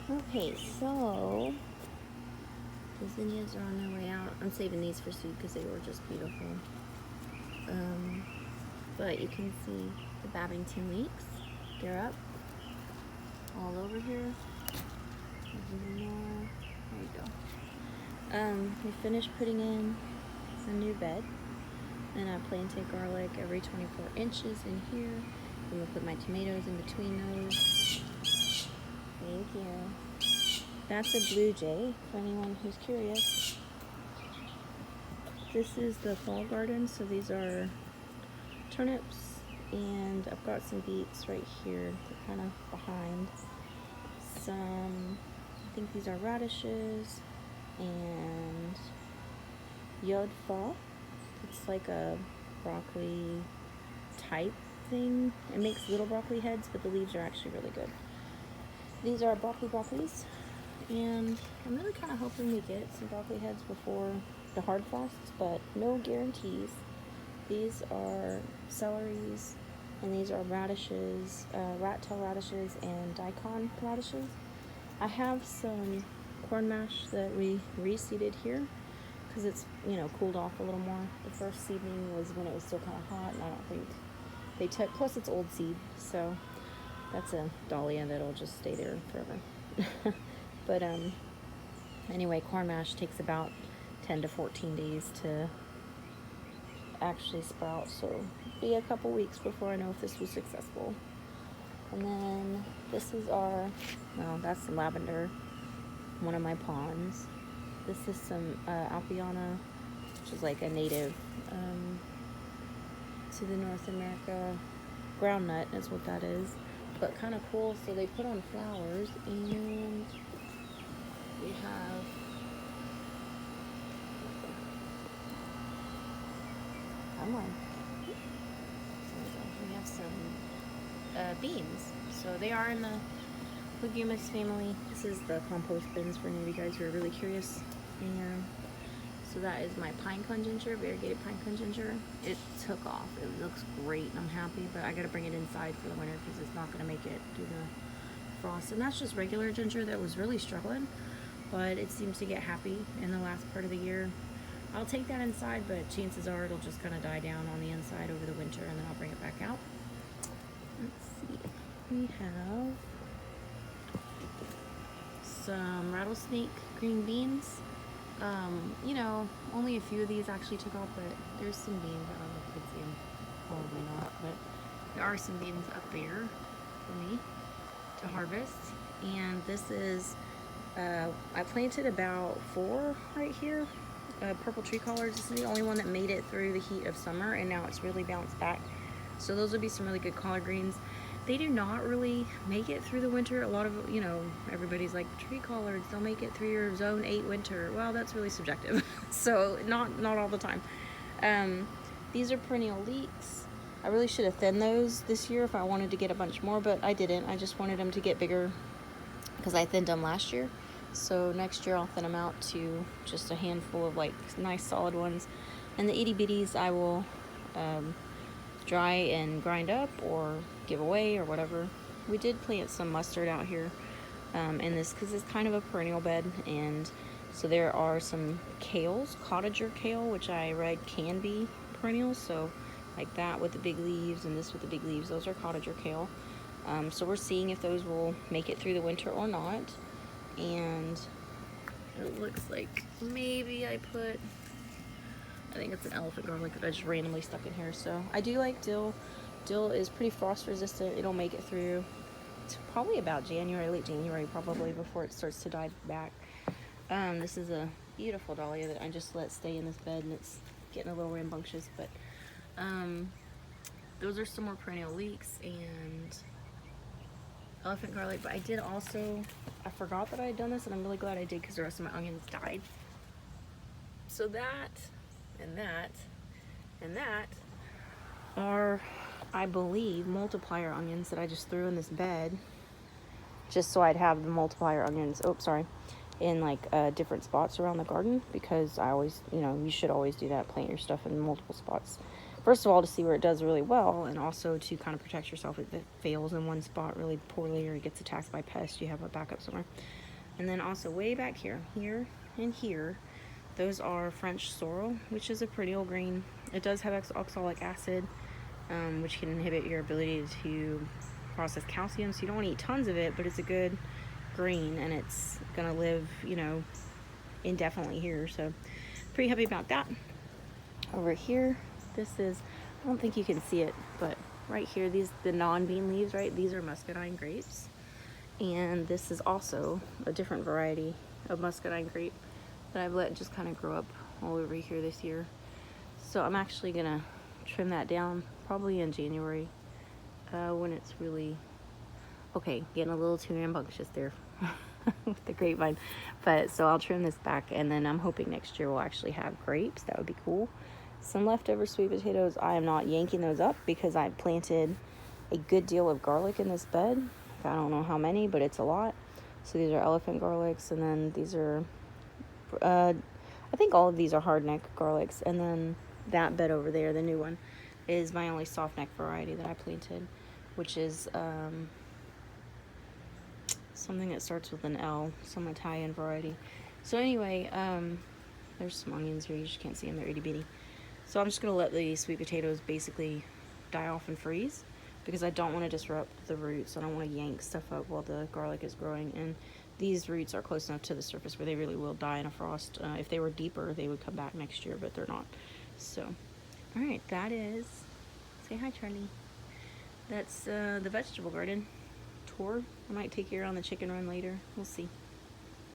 Okay, so the zinnias are on their way out. I'm saving these for seed because they were just beautiful. But you can see the Babington leeks. They're up all over here. There you go. We finished putting in a new bed, and I planted garlic every 24 inches in here. I'm gonna put my tomatoes in between those. Thank you. That's a blue jay for anyone who's curious. This is the fall garden, so these are turnips, and I've got some beets right here. They're kind of behind. I think these are radishes and yodfa. It's like a broccoli type thing. It makes little broccoli heads, but the leaves are actually really good. These are broccolis, and I'm really kind of hoping we get some broccoli heads before the hard frosts, but no guarantees. These are celeries, and these are radishes, rat-tail radishes and daikon radishes. I have some corn mash that we reseeded here because it's, cooled off a little more. The first seedling was when it was still kind of hot, and I don't think they took, plus it's old seed, so that's a dahlia that'll just stay there forever. But anyway, corn mash takes about 10 to 14 days to actually sprout, so it'll be a couple weeks before I know if this was successful. And then this is that's some lavender, one of my ponds. This is some Alpiana, which is like a native to the North America. Groundnut is what that is, but kind of cool. So they put on flowers, and we have we have some beans. So they are in the leguminous family. This is the compost bins for any of you guys who are really curious. And so that is my pine cone ginger, variegated pine cone ginger. It took off. It looks great, and I'm happy, but I gotta bring it inside for the winter because it's not gonna make it through the frost. And that's just regular ginger that was really struggling, but it seems to get happy in the last part of the year. I'll take that inside, but chances are it'll just kind of die down on the inside over the winter, and then I'll bring it back out. Let's see. We have some rattlesnake green beans. Only a few of these actually took off, but there's some beans. I don't know if you can see them. Probably not, but there are some beans up there for me to harvest. And this is, I planted about 4 right here. Purple tree collards. This is the only one that made it through the heat of summer, and now it's really bounced back. So those would be some really good collard greens. They do not really make it through the winter. A lot of, everybody's like, tree collards, they'll make it through your zone 8 winter. Well, that's really subjective. So not all the time. These are perennial leeks. I really should have thinned those this year if I wanted to get a bunch more, but I didn't. I just wanted them to get bigger because I thinned them last year. So next year I'll thin them out to just a handful of like nice solid ones. And the itty bitties I will dry and grind up or give away or whatever. We did plant some mustard out here in this because it's kind of a perennial bed, and so there are some kales, cottager kale, which I read can be perennials, so like that with the big leaves and this with the big leaves, those are cottager kale. So we're seeing if those will make it through the winter or not. And it looks like maybe I think it's an elephant garlic that I just randomly stuck in here. So I do like dill. Dill is pretty frost resistant. It'll make it through to probably about January, late January probably, before it starts to die back. This is a beautiful dahlia that I just let stay in this bed, and it's getting a little rambunctious, but those are some more perennial leeks and elephant garlic. But I did also, I forgot that I had done this, and I'm really glad I did because the rest of my onions died. So that and that and that are, I believe, multiplier onions that I just threw in this bed just so I'd have the multiplier onions, in like different spots around the garden, because I always, you should always do that, plant your stuff in multiple spots first of all, to see where it does really well, and also to kind of protect yourself if it fails in one spot really poorly or it gets attacked by pests, you have a backup somewhere. And then also way back here, and here, those are French sorrel, which is a pretty old green. It does have oxalic acid, which can inhibit your ability to process calcium, so you don't want to eat tons of it, but it's a good green, and it's gonna live, you know, indefinitely here, so pretty happy about that. Over here, this is, I don't think you can see it, but right here, the non-bean leaves, right, these are muscadine grapes, and this is also a different variety of muscadine grape that I've let just kind of grow up all over here this year. So I'm actually gonna trim that down probably in January, when it's really, okay, getting a little too rambunctious there with the grapevine. But so I'll trim this back, and then I'm hoping next year we'll actually have grapes. That would be cool. Some leftover sweet potatoes, I am not yanking those up because I planted a good deal of garlic in this bed. I don't know how many, but it's a lot. So these are elephant garlics, and then these are, I think all of these are hardneck garlics, and then that bed over there, the new one, is my only softneck variety that I planted, which is something that starts with an L, some Italian variety. So anyway, there's some onions here, you just can't see them, they're itty bitty. So I'm just going to let the sweet potatoes basically die off and freeze, because I don't want to disrupt the roots. I don't want to yank stuff up while the garlic is growing, and these roots are close enough to the surface where they really will die in a frost. If they were deeper, they would come back next year, but they're not. So, alright, that is, say hi, Charlie. That's the vegetable garden tour. I might take you around the chicken run later. We'll see.